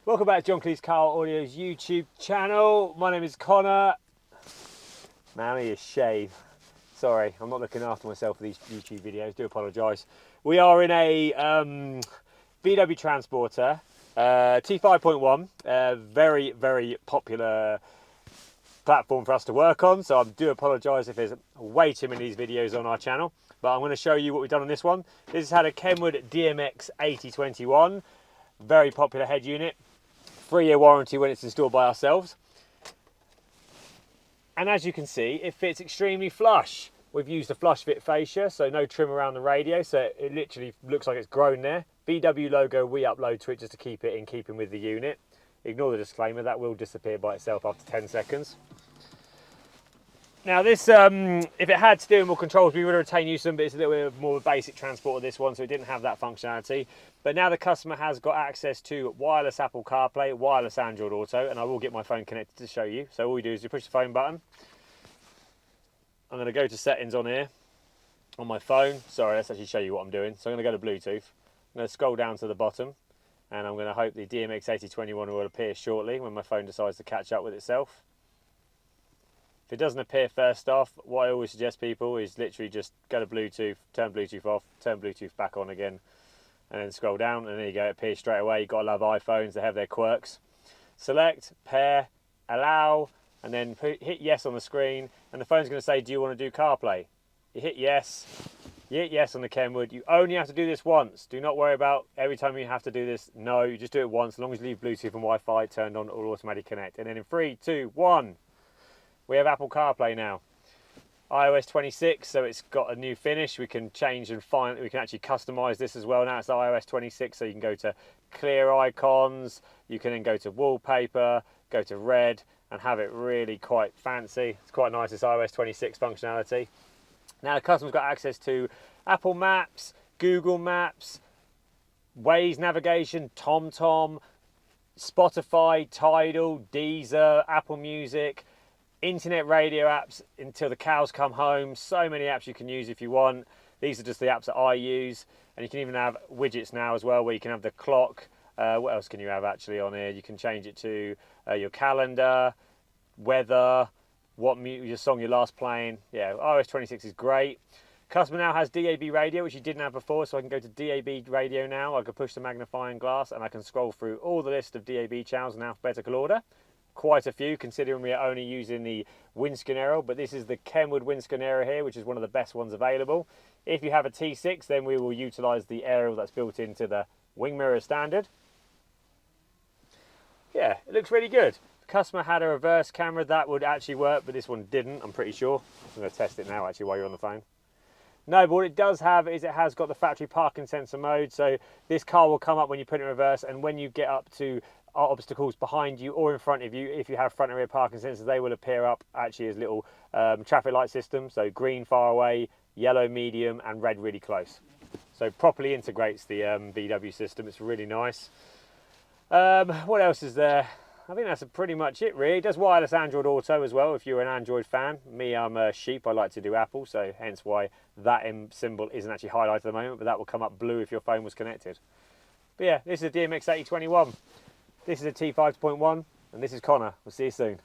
Welcome back to John Kleis Car Audio's YouTube channel. My name is Connor. Man, I need a shave. Sorry, I'm not looking after myself for these YouTube videos. Do apologise. We are in a VW Transporter, T5.1. Very, very popular platform for us to work on. So I do apologise if there's way too many of these videos on our channel. But I'm going to show you what we've done on this one. This has had a KENWOOD DMX8021. Very popular head unit. 3-year warranty when it's installed by ourselves. And as you can see, it fits extremely flush. We've used a flush fit fascia, so no trim around the radio, so it literally looks like it's grown there. VW logo we upload to it just to keep it in keeping with the unit. Ignore the disclaimer, that will disappear by itself after 10 seconds. Now this, if it had steering wheel controls, we would have retained use of them, but it's a little bit more of a basic transporter, this one, so it didn't have that functionality. But now the customer has got access to wireless Apple CarPlay, wireless Android Auto, and I will get my phone connected to show you. So all we do is you push the phone button. I'm going to go to settings on here, on my phone. Sorry, let's actually show you what I'm doing. So I'm going to go to Bluetooth. I'm going to scroll down to the bottom, and I'm going to hope the DMX8021 will appear shortly when my phone decides to catch up with itself. If it doesn't appear first off, what I always suggest people is literally just go to Bluetooth, turn Bluetooth off, turn Bluetooth back on again, and then scroll down, and there you go, it appears straight away. You've got to love iPhones, they have their quirks. Select, pair, allow, and then hit yes on the screen, and the phone's going to say, do you want to do CarPlay? You hit yes on the KENWOOD. You only have to do this once. Do not worry about every time you have to do this. No, you just do it once, as long as you leave Bluetooth and Wi-Fi turned on, or automatic connect. And then in 3, 2, 1, we have Apple CarPlay now. iOS 26, so it's got a new finish. We can change and we can actually customize this as well. Now it's iOS 26, so you can go to clear icons. You can then go to wallpaper, go to red, and have it really quite fancy. It's quite nice, this iOS 26 functionality. Now the customer's got access to Apple Maps, Google Maps, Waze navigation, TomTom, Spotify, Tidal, Deezer, Apple Music, internet radio apps until the cows come home. So many apps you can use if you want. These are just the apps that I use, and you can even have widgets now as well, where you can have the clock. What else can you have actually on here? You can change it to your calendar, weather, what your song you're last playing. Yeah, iOS 26 is great. Customer now has DAB radio, which you didn't have before, so I can go to DAB radio now. I can push the magnifying glass and I can scroll through all the list of DAB channels in alphabetical order. Quite a few, considering we are only using the windscreen aerial, but this is the KENWOOD windscreen aerial here, which is one of the best ones available. If you have a T6, then we will utilise the aerial that's built into the wing mirror standard. Yeah, it looks really good. The customer had a reverse camera that would actually work, but this one didn't, I'm pretty sure. I'm going to test it now actually while you're on the phone. No, but what it does have is it has got the factory parking sensor mode, so this car will come up when you put it in reverse, and when you get up to obstacles behind you or in front of you, if you have front and rear parking sensors, they will appear up actually as little traffic light systems. So green far away, yellow medium, and red really close. So properly integrates the VW system. It's really nice. What else is there? I think that's pretty much it really. It does wireless Android Auto as well if you're an Android fan. Me, I'm a sheep, I like to do Apple, so hence why that symbol isn't actually highlighted at the moment, but that will come up blue if your phone was connected. But yeah, this is a DMX8021. This is a T5.1, and this is Connor. We'll see you soon.